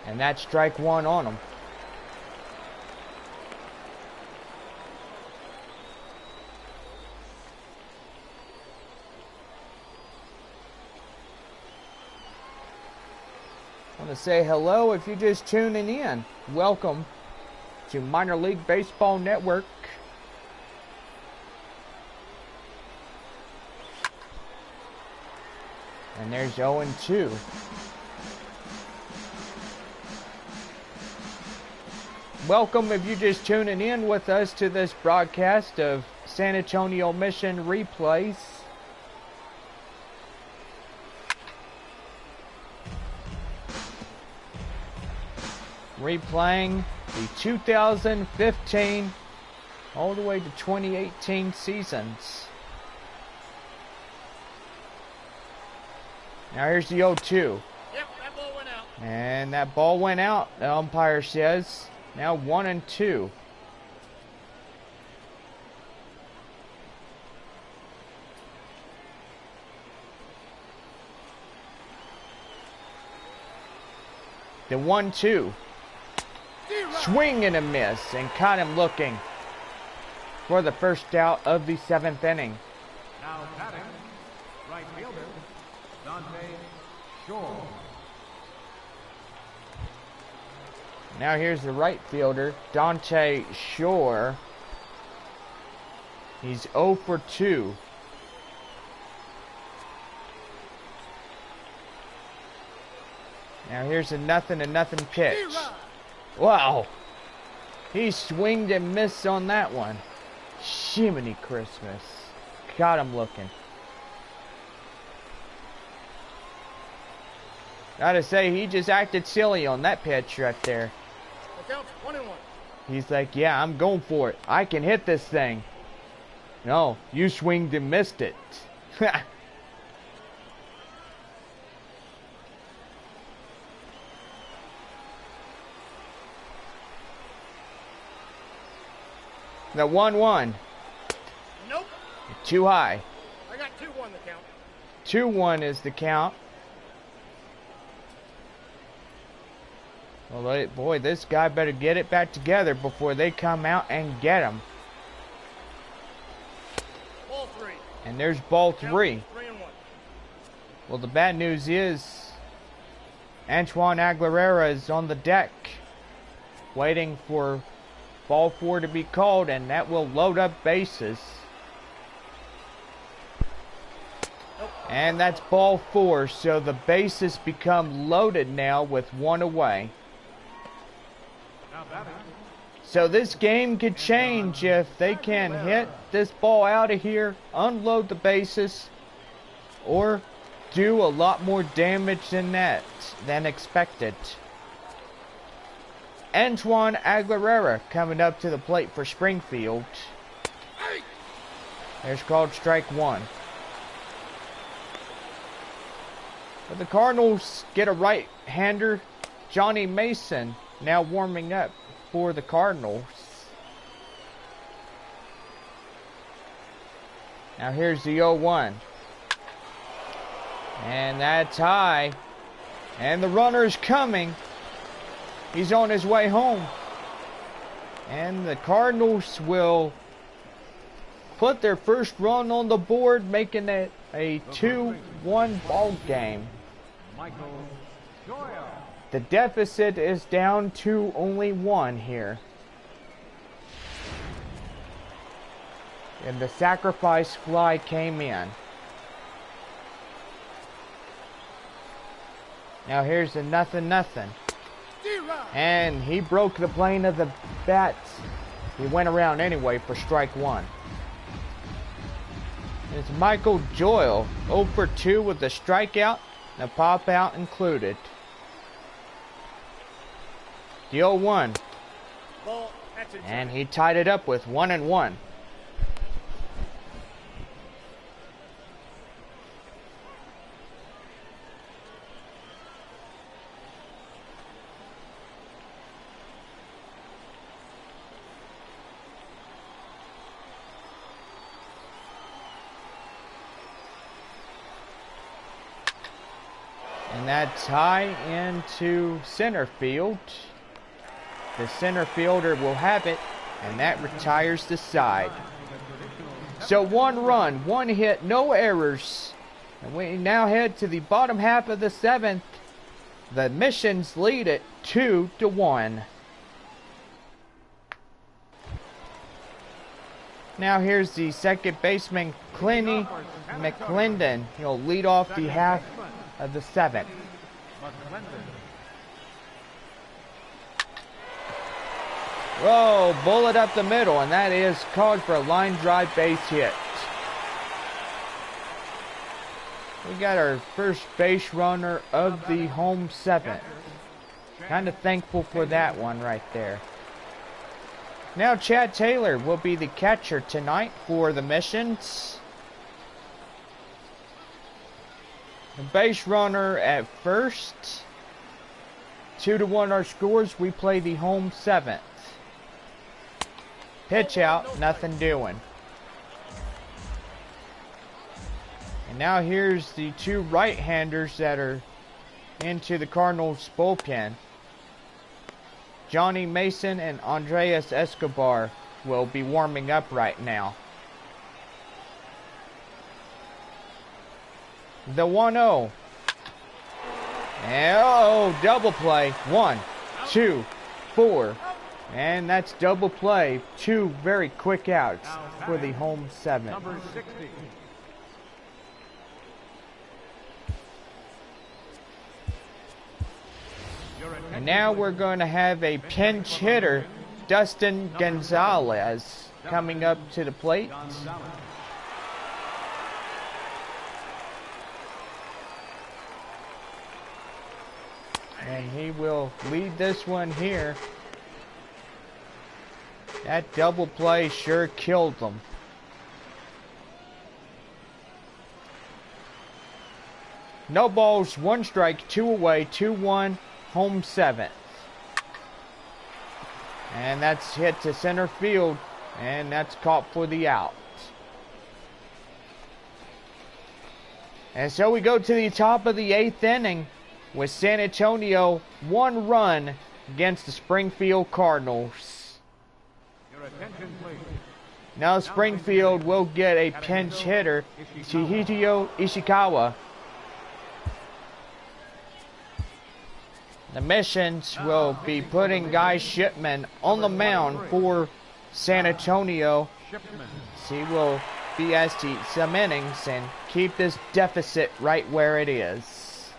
A: And that's strike 1 on him. I want to say hello if you're just tuning in. Welcome to Minor League Baseball Network. And there's 0-2. Welcome if you're just tuning in with us to this broadcast of San Antonio Mission replays. Replaying the 2015 all the way to 2018 seasons. Now here's the 0-2.
C: Yep, that ball went out.
A: And that ball went out, the umpire says. Now 1-2. The 1-2. Swing and a miss, and caught him looking for the first out of the 7th inning.
B: Now batting, right fielder, Dante Shore.
A: Now here's the right fielder, Dante Shore. He's 0 for 2. Now here's a 0-0 pitch. Wow. He swinged and missed on that one. Shiminy Christmas. Got him looking. Gotta say, he just acted silly on that pitch right there.
C: The count's 1-1.
A: He's like, yeah, I'm going for it. I can hit this thing. No, you swinged and missed it. The 1-1.
C: Nope.
A: Too high.
C: I got 2-1 the count.
A: 2-1 is the count. Well, boy, this guy better get it back together before they come out and get him.
C: Ball 3.
A: And there's ball 3.
C: 3-1.
A: Well, the bad news is Antoine Aguilera is on the deck waiting for ball 4 to be called, and that will load up bases. And that's ball 4, so the bases become loaded now with 1 away.
B: Now batting,
A: So this game could change if they can hit this ball out of here, unload the bases, or do a lot more damage than that, than expected. Antoine Aguilera coming up to the plate for Springfield. There's called strike 1. But the Cardinals get a right-hander, Johnny Mason, now warming up for the Cardinals. Now here's the 0-1. And that's high. And the runner's coming. He's on his way home. And the Cardinals will put their first run on the board, making it a 2-1 ball game.
B: Michael Doyle.
A: The deficit is down to only 1 here. And the sacrifice fly came in. Now here's the 0-0. And he broke the plane of the bat. He went around anyway for strike 1. It's Michael Doyle, 0 for 2 with a strikeout and a pop out included. The 0-1.
C: Ball, that's it.
A: And he tied it up with 1-1. And that's high into center field. The center fielder will have it, and that retires the side. So 1 run, 1 hit, no errors. And we now head to the bottom half of the 7th. The Missions lead it 2-1. Now here's the second baseman, Clinny McClendon. He'll lead off the half of the 7th. Whoa, bullet up the middle, and that is called for a line drive base hit. We got our first base runner of the home 7th. Kind of thankful for that one right there. Now Chad Taylor will be the catcher tonight for the Missions. The base runner at first. 2-1 our scores. We play the home 7th. Pitch out, nothing doing. And now here's the 2 right-handers that are into the Cardinals bullpen. Johnny Mason and Andreas Escobar will be warming up right now. The 1-0. And double play. 1, 2, 4. And that's double play. 2 very quick outs for the home 7.
B: Number 60.
A: And now we're going to have a pinch hitter, Dustin Gonzalez, coming up to the plate. And he will lead this one here. That double play sure killed them. No balls, 1 strike, 2 away, 2-1, home 7th. And that's hit to center field, and that's caught for the out. And so we go to the top of the 8th inning with San Antonio 1 run against the Springfield Cardinals.
B: Your attention, please.
A: Now Springfield will get a pinch hitter, Chihito Ishikawa. The Missions will be putting Guy Shipman on the mound for San Antonio. He will be asked to eat some innings and keep this deficit right where it is.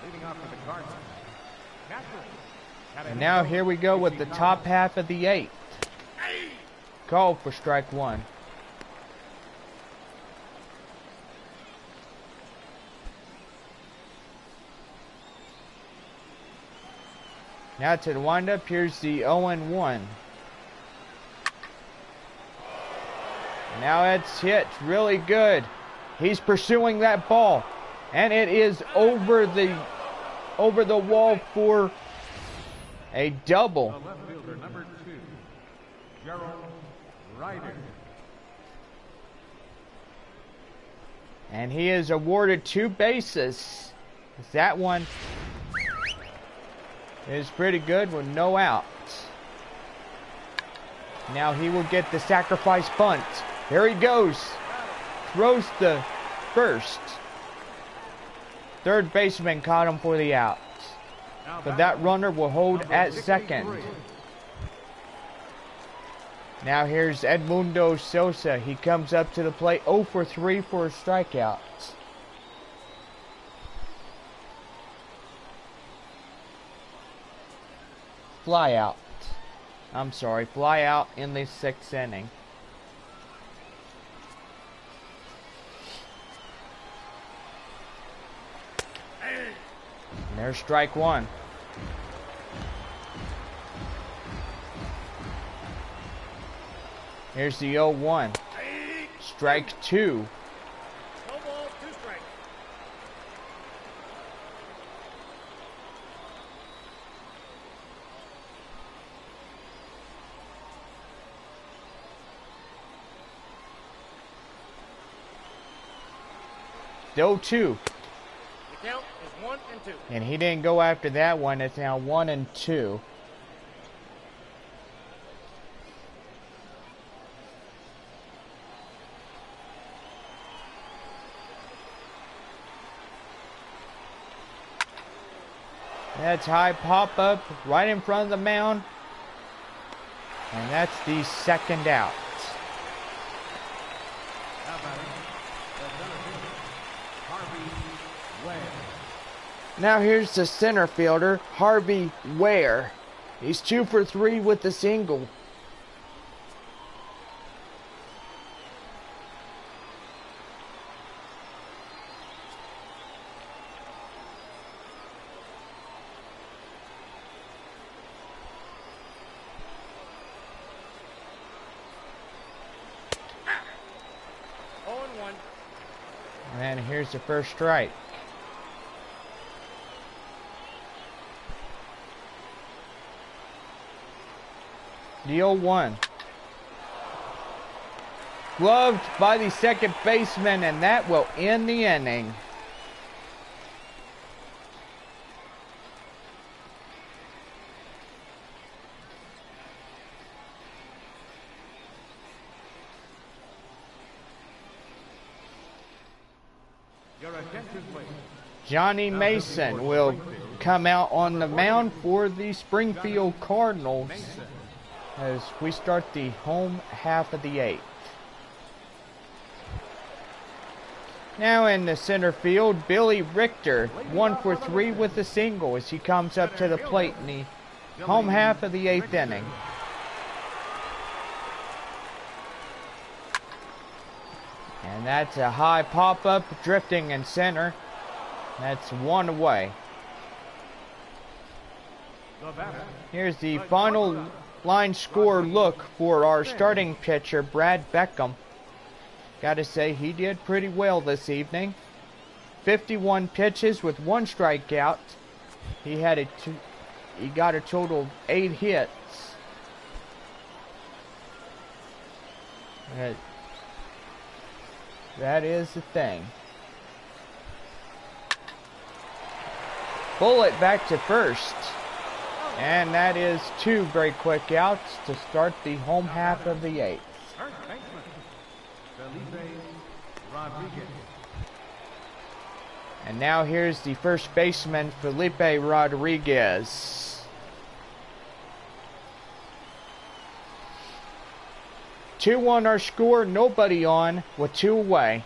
B: Leading off for the Cardinals.
A: And now here we go with the top half of the 8th. Called for strike 1. Now to the windup, here's the 0-1. Now it's hit really good. He's pursuing that ball, and it is over the wall for a double.
B: The left fielder, number 2, Gerald Ryder.
A: And he is awarded 2 bases. That one is pretty good with no outs. Now he will get the sacrifice bunt. Here he goes. Throws the first. Third baseman caught him for the out. But that runner will hold at second. Now here's Edmundo Sosa. He comes up to the plate 0 for 3 for a strikeout. Fly out. I'm sorry, fly out in the 6th inning. And there's strike 1. Here's the 0-1. Strike 2.
C: No balls, 2 strikes.
A: Still 2.
C: The count is 1 and 2.
A: And he didn't go after that one. It's now 1 and 2. That's high pop-up right in front of the mound. And that's the second out.
B: Now batting, the center fielder, Harvey Ware.
A: Now here's the center fielder, Harvey Ware. He's 2 for 3 with the single. And here's the first strike. The 0-1. Gloved by the second baseman, and that will end the inning.
B: Your attention, please.
A: Johnny Mason will come out on the mound for the Springfield Cardinals as we start the home half of the 8th. Now in the center field, Billy Richter, 1 for 3 with a single as he comes up to the plate in the home half of the 8th inning. And that's a high pop-up drifting in center. That's 1 away. Here's the final line score look for our starting pitcher, Brad Beckham. Gotta say, he did pretty well this evening. 51 pitches with 1 strikeout. He got a total of 8 hits. That is the thing. Bullet back to first. And that is 2 very quick outs to start the home half of the 8th.
B: First baseman, Felipe Rodriguez.
A: And now here's the first baseman, Felipe Rodriguez. 2-1 our score, nobody on with 2 away.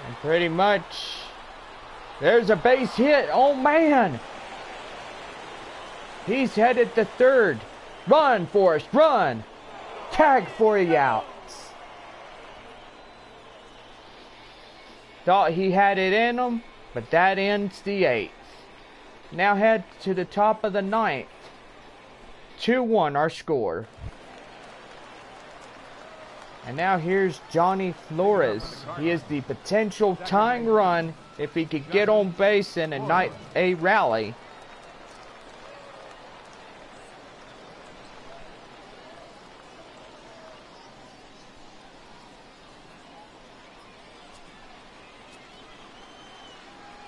A: And pretty much, there's a base hit. Oh man! He's headed to third. Run, Forrest, run! Tag for the outs. Thought he had it in him, but that ends the 8th. Now head to the top of the 9th. 2-1 our score. And now here's Johnny Flores. He is the potential tying run if he could get on base in a night A rally.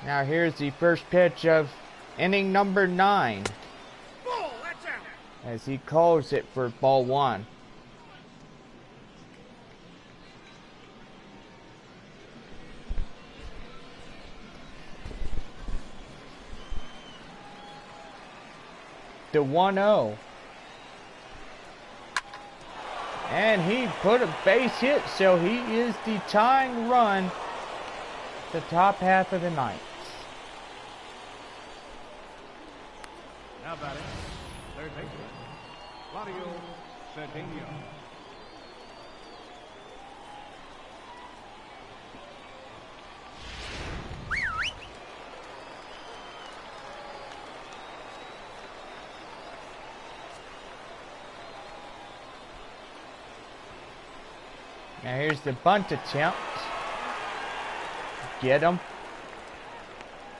A: Now here's the first pitch of inning number 9.
C: Ball, that's out.
A: As he calls it for ball 1. The 1-0. And he put a base hit, so he is the tying run the top half of the 9th.
B: Now batting, third baseman, Claudio Cedeno.
A: Now here's the bunt attempt. Get him.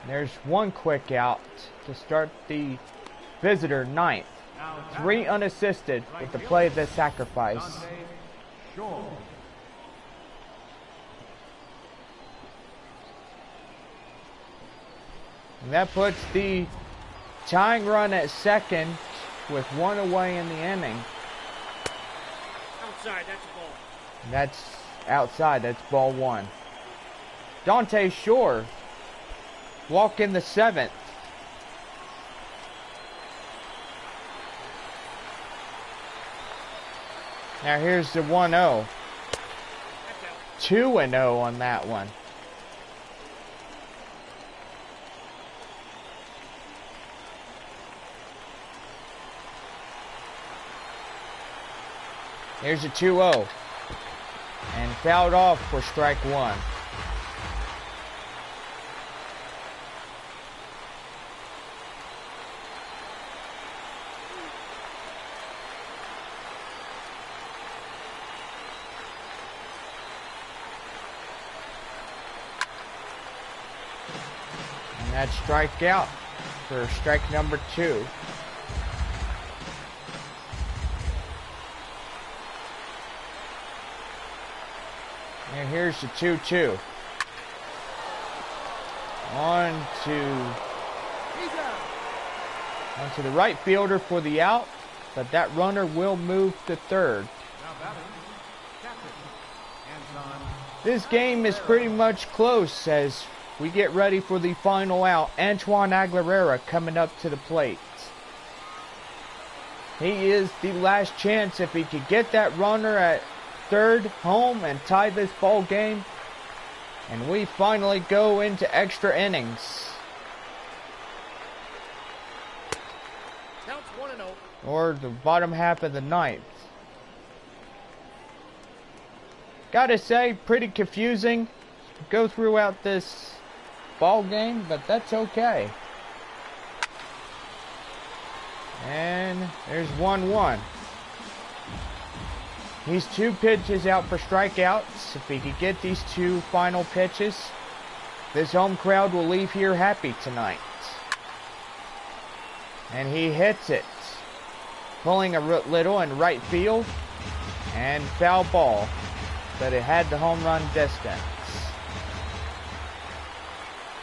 A: There's 1 quick out to start the visitor 9th. 3 unassisted with the play of the sacrifice. And that puts the tying run at second with 1 away in the inning.
C: Outside, that's a ball.
A: That's outside, that's ball 1. Dante Shore walk in the 7th. Now here's the 1-0. 2-0 on that one. Here's a 2-0. And fouled off for strike 1. And that's strikeout for strike number 2. And here's the 2-2. On to the right fielder for the out, but that runner will move to third. This game is pretty much close as we get ready for the final out. Antoine Aguilera coming up to the plate. He is the last chance if he could get that runner at third home and tie this ball game, and we finally go into extra innings.
C: Counts 1-0.
A: Or the bottom half of the ninth. Gotta say, pretty confusing go throughout this ball game, but that's okay. And there's 1-1. He's 2 pitches out for strikeouts. If he could get these 2 final pitches, this home crowd will leave here happy tonight. And he hits it, pulling a little in right field, and foul ball, but it had the home run distance.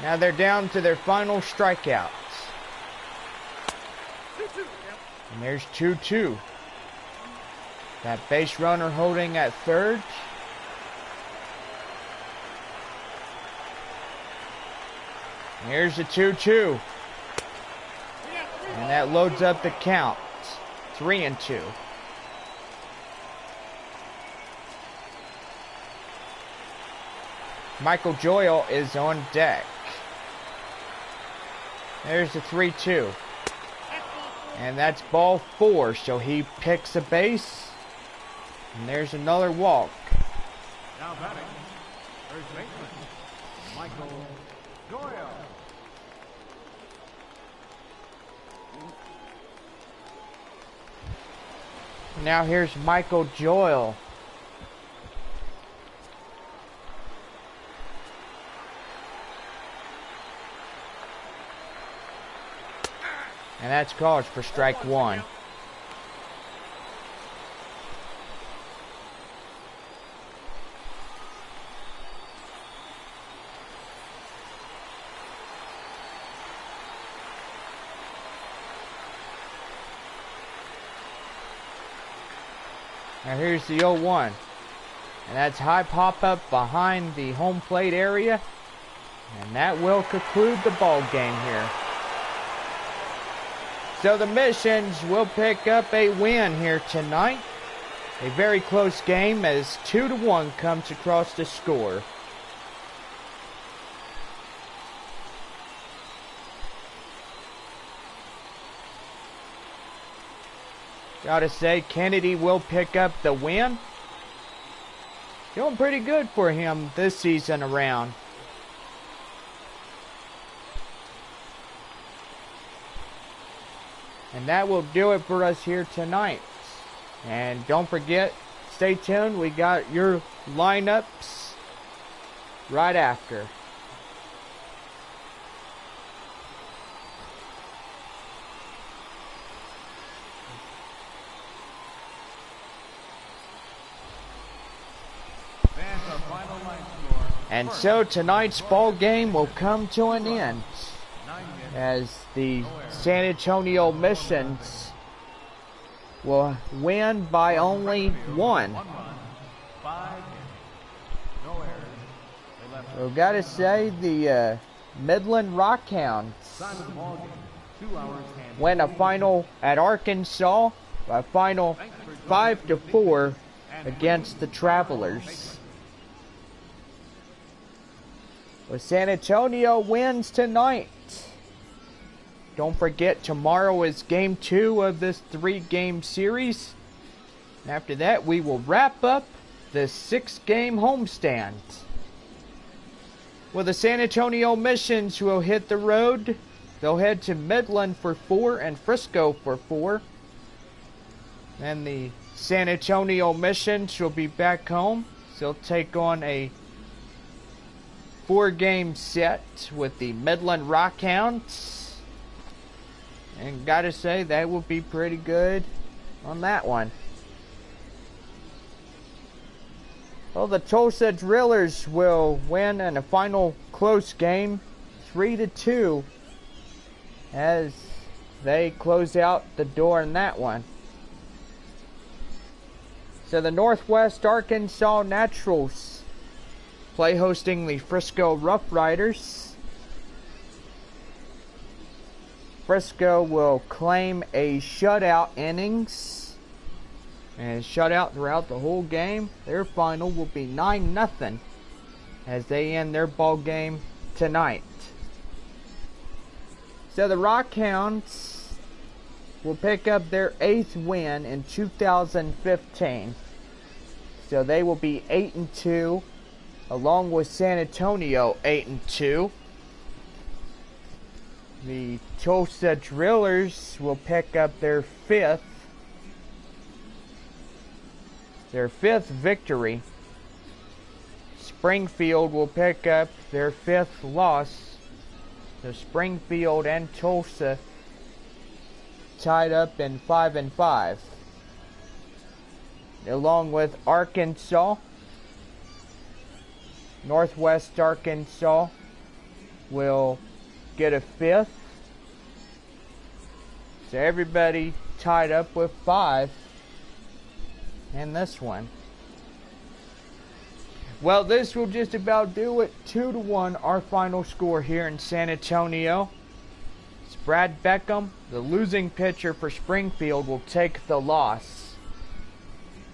A: Now they're down to their final strikeouts.
C: 2-2.
A: And there's 2-2. That base runner holding at third. Here's the 2-2. And that loads up the count. 3-2. Michael Joyle is on deck. There's the 3-2. And that's ball 4, so he picks a base. And there's another walk.
B: Now batting, first baseman, Michael Joyle.
A: Now here's Michael Joyle. And that's called for strike 1. Now here's the 0-1. And that's high pop-up behind the home plate area. And that will conclude the ball game here. So the Missions will pick up a win here tonight. A very close game as 2-1 comes across the score. Gotta say, Kennedy will pick up the win. Doing pretty good for him this season around. And that will do it for us here tonight. And don't forget, stay tuned. We got your lineups right after. And so tonight's ball game will come to an end as the San Antonio Missions will win by only 1. So gotta say the Midland Rockhounds
B: Time of the ball game, 2 hours and
A: win a final at Arkansas by a final 5-4 against the Travelers. Well, San Antonio wins tonight. Don't forget, tomorrow is game 2 of this 3-game series. After that, we will wrap up the 6-game homestand. Well, the San Antonio Missions will hit the road. They'll head to Midland for 4 and Frisco for 4. And the San Antonio Missions will be back home. So they'll take on a 4-game set with the Midland Rockhounds. And gotta say, that will be pretty good on that one. Well, the Tulsa Drillers will win in a final close game, 3-2, as they close out the door in that one. So the Northwest Arkansas Naturals play hosting the Frisco Rough Riders. Frisco will claim a shutout innings and shutout throughout the whole game. Their final will be 9-0 as they end their ball game tonight. So the Rockhounds will pick up their 8th win in 2015. So they will be 8-2, along with San Antonio 8-2. The Tulsa Drillers will pick up their 5th victory. Springfield will pick up their 5th loss. So Springfield and Tulsa tied up in 5-5. Along with Arkansas, Northwest Arkansas will get a 5th. So everybody tied up with 5 in this one. Well, this will just about do it. 2-1 our final score here in San Antonio. It's Brad Beckham, the losing pitcher for Springfield, will take the loss.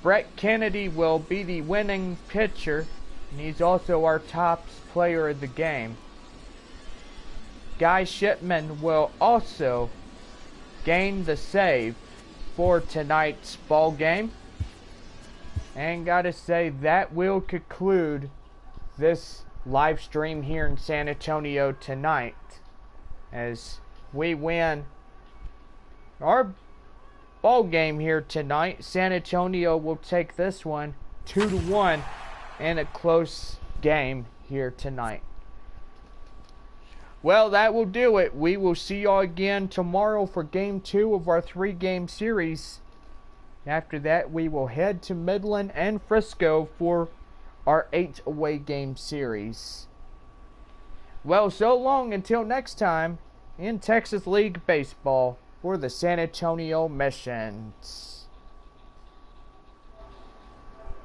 A: Brett Kennedy will be the winning pitcher, and he's also our top player of the game. Guy Shipman will also gain the save for tonight's ball game. And gotta say, that will conclude this live stream here in San Antonio tonight, as we win our ball game here tonight. San Antonio will take this one 2-1 in a close game here tonight. Well, that will do it. We will see y'all again tomorrow for game 2 of our 3-game series. After that, we will head to Midland and Frisco for our 8 away game series. Well, so long until next time in Texas League Baseball for the San Antonio Missions.